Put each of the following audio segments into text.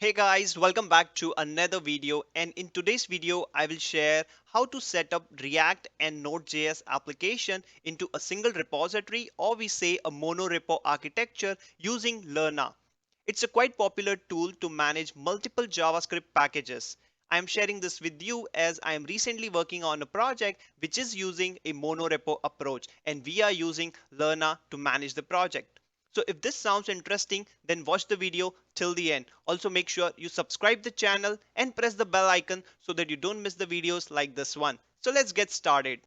Hey guys, welcome back to another video, and in today's video I will share how to set up React and Node.js application into a single repository, or we say a monorepo architecture using Lerna. It's a quite popular tool to manage multiple JavaScript packages. I am sharing this with you as I am recently working on a project which is using a monorepo approach, and we are using Lerna to manage the project. So if this sounds interesting, then watch the video till the end. Also make sure you subscribe the channel and press the bell icon so that you don't miss the videos like this one. So let's get started.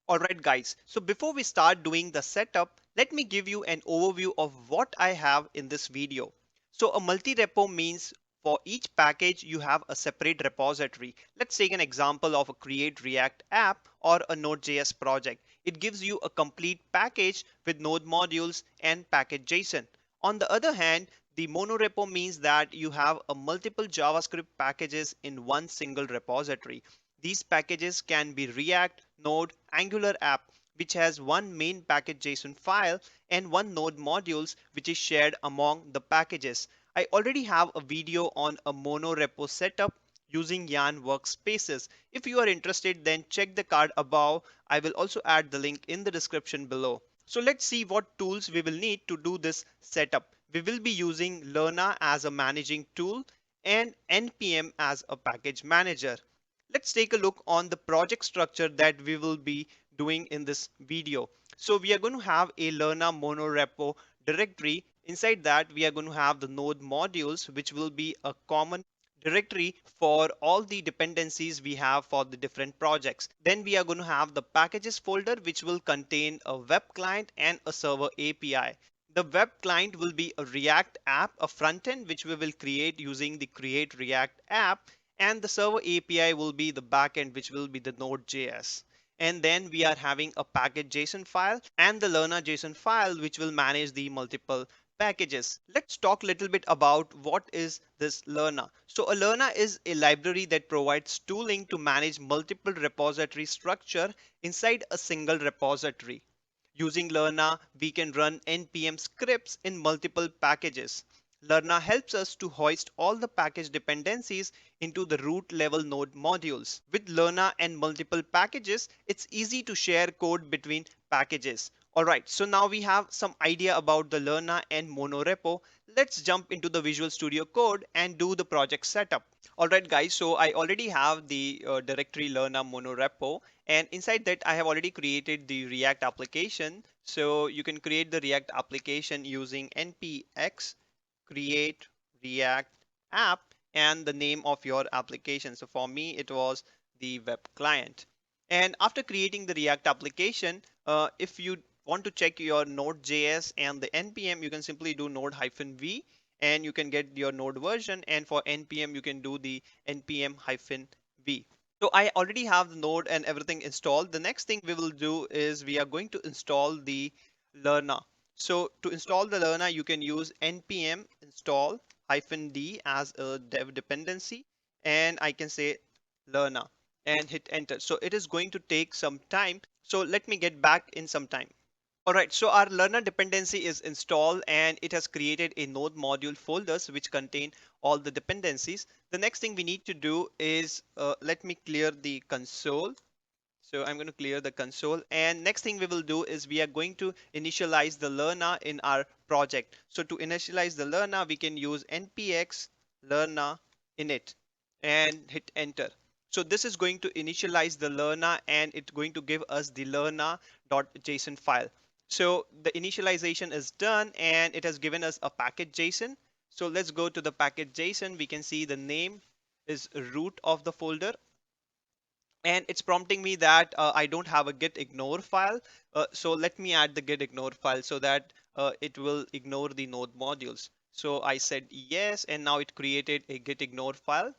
Alright guys, so before we start doing the setup, let me give you an overview of what I have in this video. So a multi-repo means for each package you have a separate repository. Let's take an example of a create React app or a Node.js project. It gives you a complete package with node modules and package.json. On the other hand, the monorepo means that you have a multiple JavaScript packages in one single repository. These packages can be React, Node, Angular app, which has one main package.json file and one node modules which is shared among the packages. I already have a video on a monorepo setup using Yarn Workspaces. If you are interested, then check the card above. I will also add the link in the description below. So let's see what tools we will need to do this setup. We will be using Lerna as a managing tool and npm as a package manager. Let's take a look on the project structure that we will be doing in this video. So we are going to have a Lerna monorepo directory. Inside that, we are going to have the node modules, which will be a common directory for all the dependencies we have for the different projects. Then we are going to have the packages folder, which will contain a web client and a server API. The web client will be a React app, a front end, which we will create using the create React app, and the server API will be the backend, which will be the Node.js. And then we are having a package JSON file and the Lerna JSON file, which will manage the multiple packages. Let's talk a little bit about what is this Lerna. So a Lerna is a library that provides tooling to manage multiple repository structure inside a single repository. Using Lerna, we can run npm scripts in multiple packages. Lerna helps us to hoist all the package dependencies into the root level node modules. With Lerna and multiple packages, it's easy to share code between packages. Alright, so now we have some idea about the Lerna and monorepo. Let's jump into the Visual Studio Code and do the project setup. Alright guys, so I already have the directory Lerna monorepo, and inside that I have already created the React application. So you can create the React application using npx create React app and the name of your application. So for me, it was the web client. And after creating the React application, if you want to check your Node.js and the npm, you can simply do node-v and you can get your node version. And for npm, you can do the npm-v. So I already have the node and everything installed. The next thing we will do is we are going to install the Lerna. So to install the Lerna, you can use npm install -d as a dev dependency, and I can say Lerna and hit enter. So it is going to take some time. So let me get back in some time. All right, so our Lerna dependency is installed and it has created a node module folders which contain all the dependencies. The next thing we need to do is let me clear the console. So I'm going to clear the console, and next thing we will do is we are going to initialize the Lerna in our project. So to initialize the Lerna, we can use npx Lerna init and hit enter. So this is going to initialize the Lerna and it's going to give us the lerna.json file. So the initialization is done and it has given us a package JSON. So let's go to the package JSON. We can see the name is root of the folder, and it's prompting me that I don't have a git ignore file. So let me add the git ignore file so that it will ignore the node modules. So I said yes, and now it created a git ignore file.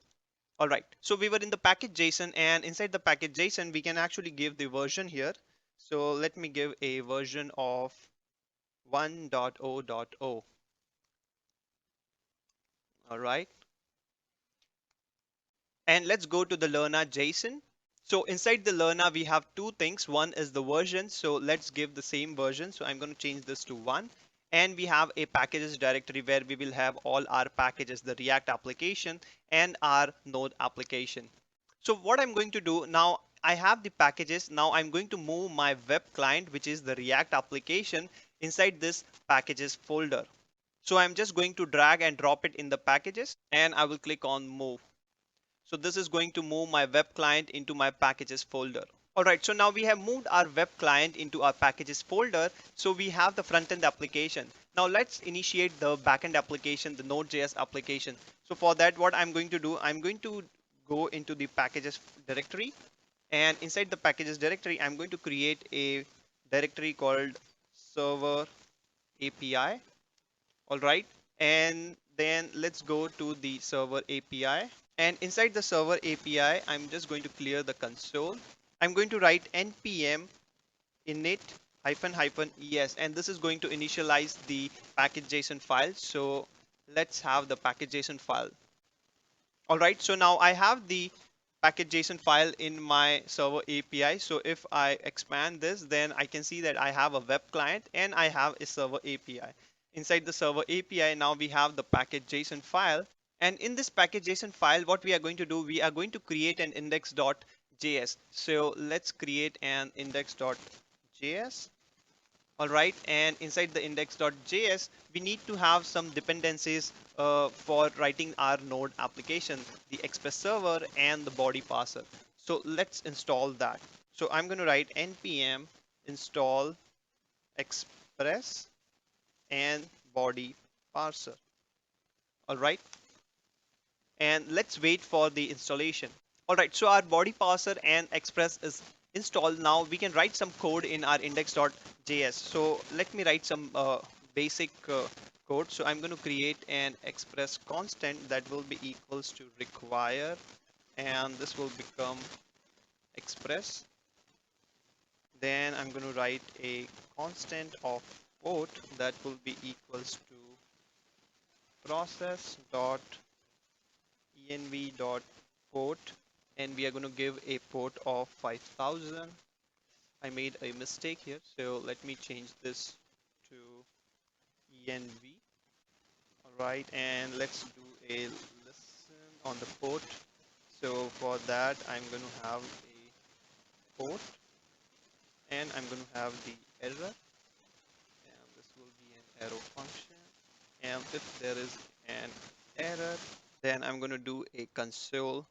All right, so we were in the package JSON, and inside the package JSON, we can actually give the version here. So let me give a version of 1.0.0. All right. And let's go to the Lerna JSON. So inside the Lerna, we have two things. One is the version. So let's give the same version. So I'm going to change this to 1. And we have a packages directory where we will have all our packages, the React application and our Node application. So what I'm going to do now, I have the packages. Now I'm going to move my web client, which is the React application, inside this packages folder. So I'm just going to drag and drop it in the packages and I will click on move. So this is going to move my web client into my packages folder. All right, so now we have moved our web client into our packages folder. So we have the front-end application. Now let's initiate the backend application, the Node.js application. So for that, what I'm going to do, I'm going to go into the packages directory. And inside the packages directory, I'm going to create a directory called server API. All right. And then let's go to the server API. And inside the server API, I'm just going to clear the console. I'm going to write npm init -es, and this is going to initialize the package.json file. So let's have the package.json file. All right, so now I have the package.json file in my server API. So if I expand this, then I can see that I have a web client and I have a server API. Inside the server API, now we have the package.json file. And in this package.json file, what we are going to do, we are going to create an index.js. So let's create an index.js. All right, and inside the index.js, we need to have some dependencies for writing our node application, the express server and the body parser. So let's install that. So I'm going to write npm install express and body parser. All right, and let's wait for the installation. All right, so our body parser and express is installed. Now we can write some code in our index.js. So let me write some basic code. So I'm going to create an express constant that will be equals to require, and this will become express. Then I'm going to write a constant of port that will be equals to process dot env dot port, and we are going to give a port of 5000. I made a mistake here, so let me change this to env. All right, and let's do a listen on the port. So for that, I'm going to have a port and I'm going to have the error, and this will be an arrow function. And if there is an error, then I'm going to do a console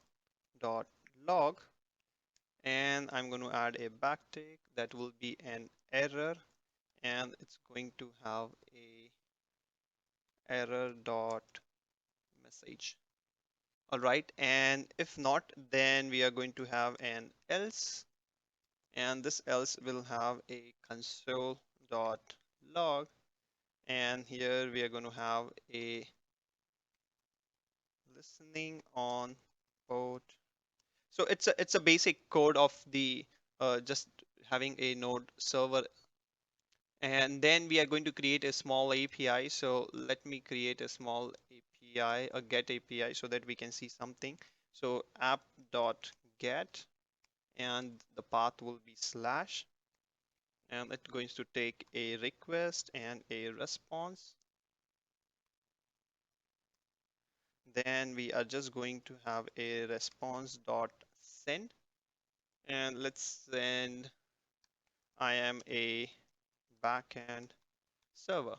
dot log, and I'm going to add a backtick that will be an error, and it's going to have a error dot message. All right, and if not, then we are going to have an else, and this else will have a console dot log, and here we are going to have a listening on port. So it's a basic code of the just having a node server, and then we are going to create a small API. So let me create a small API, a get API, so that we can see something. So app.get, and the path will be slash, and it's going to take a request and a response. Then we are just going to have a response dot send, and let's send I am a backend server.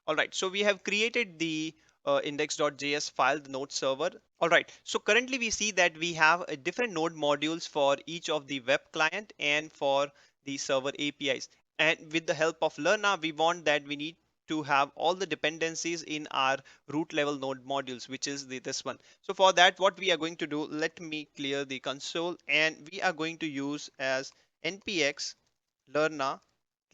All right, so we have created the index.js file, the node server. All right, so currently we see that we have different node modules for each of the web client and for the server APIs. And with the help of Lerna, we want that we need to have all the dependencies in our root level node modules, which is this one. So for that, what we are going to do, let me clear the console, and we are going to use as npx Lerna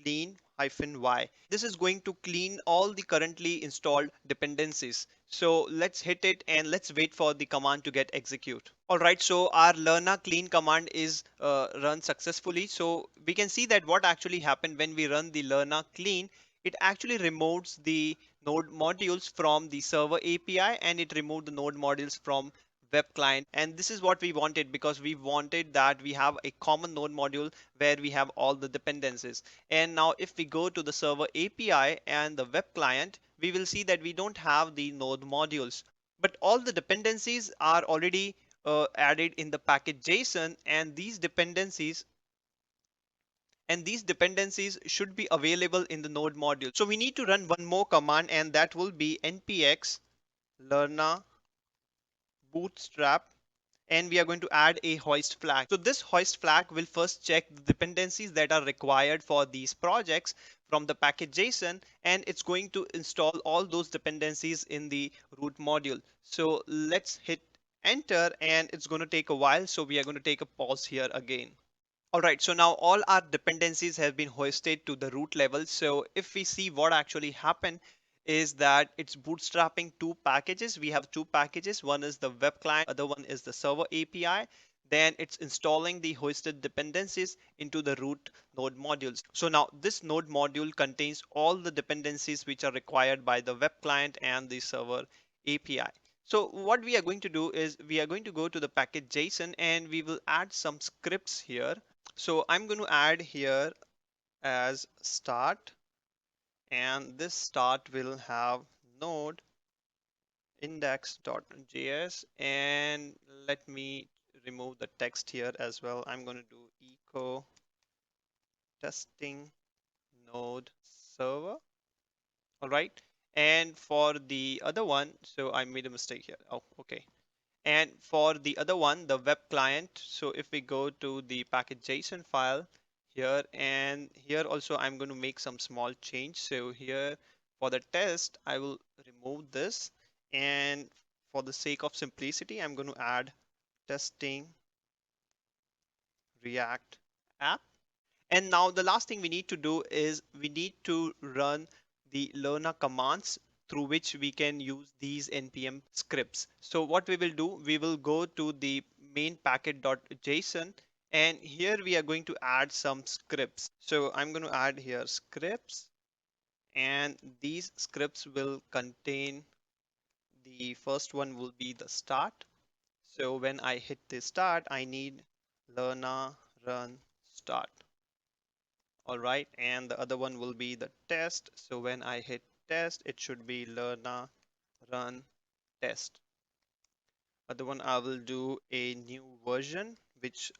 clean -y. This is going to clean all the currently installed dependencies. So let's hit it and let's wait for the command to get execute. All right, so our Lerna clean command is run successfully. So we can see that what actually happened when we run the Lerna clean, it actually removes the node modules from the server API, and it removed the node modules from web client. And this is what we wanted, because we wanted that we have a common node module where we have all the dependencies. And now if we go to the server API and the web client, we will see that we don't have the node modules, but all the dependencies are already added in the package JSON, and these dependencies should be available in the node module. So we need to run one more command, and that will be npx lerna bootstrap, and we are going to add a hoist flag. So this hoist flag will first check the dependencies that are required for these projects from the package JSON, and it's going to install all those dependencies in the root module. So let's hit enter, and it's going to take a while. So we are going to take a pause here again. All right, so now all our dependencies have been hoisted to the root level. So if we see what actually happened is that it's bootstrapping two packages. We have two packages. One is the web client, other one is the server API. Then it's installing the hoisted dependencies into the root node modules. So now this node module contains all the dependencies which are required by the web client and the server API. So what we are going to do is we are going to go to the package JSON, and we will add some scripts here. So I'm going to add here as start, and this start will have node index.js, and let me remove the text here as well. I'm going to do echo testing node server. All right. And for the other one, so I made a mistake here. Oh, okay. And for the other one, the web client, so if we go to the package JSON file here, and here also I'm going to make some small change. So here for the test, I will remove this. And for the sake of simplicity, I'm going to add testing React app. And now the last thing we need to do is we need to run the Lerna commands through which we can use these npm scripts. So what we will do, we will go to the main packet.json, and here we are going to add some scripts. So I'm going to add here scripts, and these scripts will contain, the first one will be the start. So when I hit the start, I need Lerna run start. All right, and the other one will be the test. So when I hit test, it should be Lerna run test. Other one, I will do a new version, which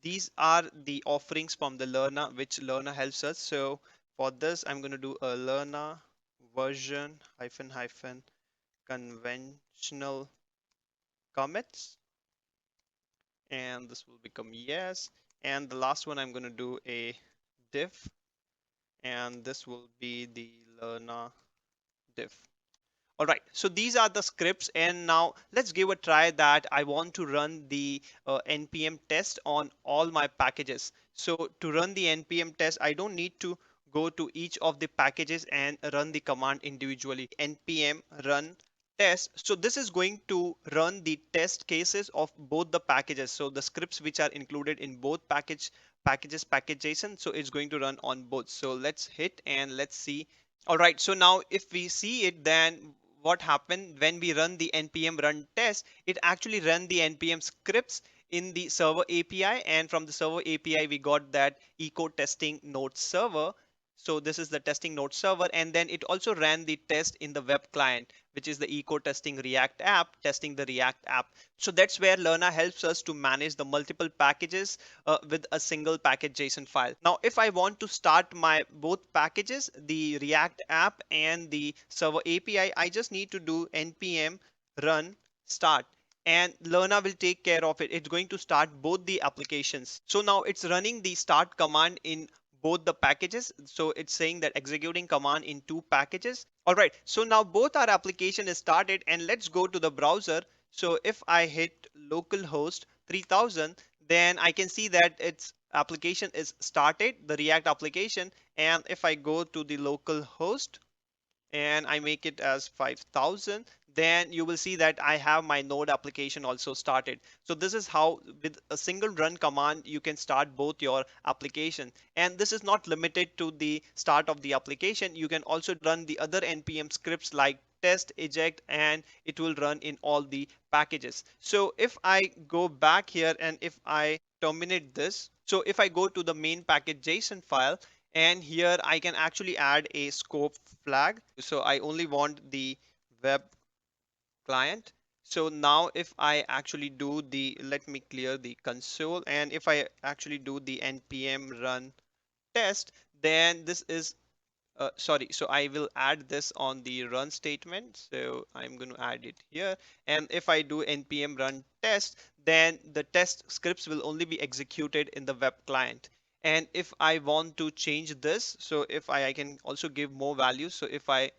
these are the offerings from the Lerna, which Lerna helps us. So for this, I'm going to do a Lerna version hyphen hyphen conventional commits, and this will become yes. And the last one, I'm going to do a diff, and this will be the Lerna diff. All right, so these are the scripts, and now let's give a try that I want to run the npm test on all my packages. So to run the npm test, I don't need to go to each of the packages and run the command individually. Npm run test. So this is going to run the test cases of both the packages. So the scripts which are included in both packages package JSON. So it's going to run on both. So let's hit and let's see. All right, so now if we see it, then what happened when we run the npm run test, it actually ran the npm scripts in the server API, and from the server API we got that echo testing node server. So this is the testing node server, and then it also ran the test in the web client, which is the echo testing React app, testing the React app. So that's where Lerna helps us to manage the multiple packages with a single package JSON file. Now, if I want to start my both packages, the React app and the server API, I just need to do npm run start, and Lerna will take care of it. It's going to start both the applications. So now it's running the start command in both the packages. So it's saying that executing command in two packages. All right, so now both our application is started, and let's go to the browser. So if I hit localhost 3000, then I can see that its application is started, the React application. And if I go to the localhost and I make it as 5000, then you will see that I have my node application also started. So this is how with a single run command you can start both your application. And this is not limited to the start of the application. You can also run the other npm scripts like test, eject, and it will run in all the packages. So if I go back here and if I terminate this, so if I go to the main package JSON file, and here I can actually add a scope flag. So I only want the web client. So now if I actually do the, let me clear the console, and if I actually do the npm run test, then this is sorry, so I will add this on the run statement. So I'm going to add it here. And if I do npm run test, then the test scripts will only be executed in the web client. And if I want to change this, so if I can also give more values. So if I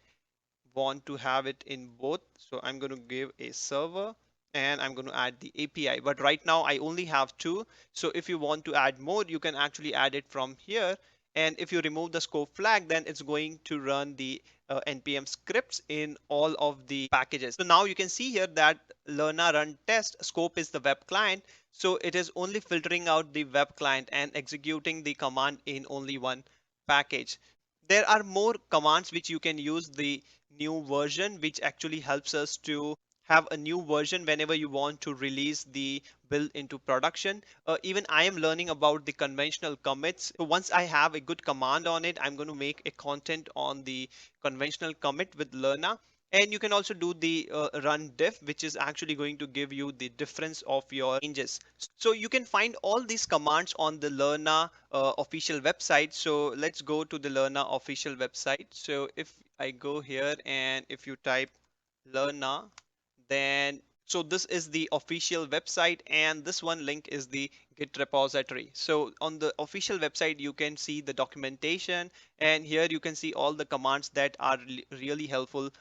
want to have it in both, so I'm going to give a server and I'm going to add the API, but right now I only have two. So if you want to add more, you can actually add it from here. And if you remove the scope flag, then it's going to run the npm scripts in all of the packages. So now you can see here that Lerna run test scope is the web client. So it is only filtering out the web client and executing the command in only one package. There are more commands which you can use the new version, which actually helps us to have a new version whenever you want to release the build into production. Even I am learning about the conventional commits. So once I have a good command on it, I'm going to make a content on the conventional commit with Lerna. And you can also do the run diff, which is actually going to give you the difference of your changes. So you can find all these commands on the Lerna official website. So let's go to the Lerna official website. So if I go here and if you type Lerna, then so this is the official website, and this one link is the Git repository. So on the official website, you can see the documentation, and here you can see all the commands that are really helpful,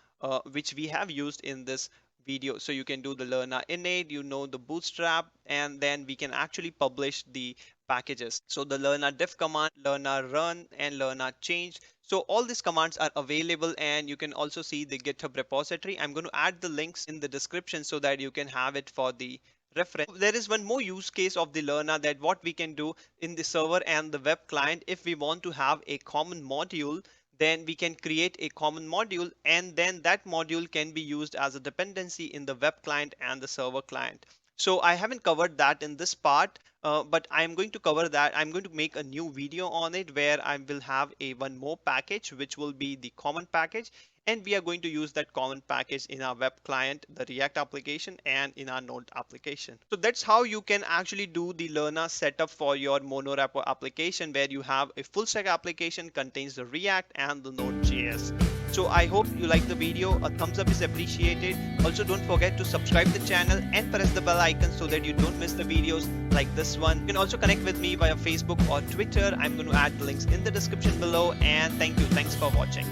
which we have used in this video. So you can do the Lerna init, the bootstrap, and then we can actually publish the packages. So the Lerna diff command, Lerna run, and Lerna change. So all these commands are available, and you can also see the GitHub repository. I'm going to add the links in the description so that you can have it for the reference. There is one more use case of the Lerna, that what we can do in the server and the web client. If we want to have a common module, then we can create a common module, and then that module can be used as a dependency in the web client and the server client. So I haven't covered that in this part, but I'm going to cover that. I'm going to make a new video on it where I will have one more package, which will be the common package. And we are going to use that common package in our web client, the React application, and in our Node application. So that's how you can actually do the Lerna setup for your Monorepo application, where you have a full stack application contains the React and the Node.js. So I hope you like the video. A thumbs up is appreciated. Also, don't forget to subscribe the channel and press the bell icon so that you don't miss the videos like this one. You can also connect with me via Facebook or Twitter. I'm going to add the links in the description below. And thank you. Thanks for watching.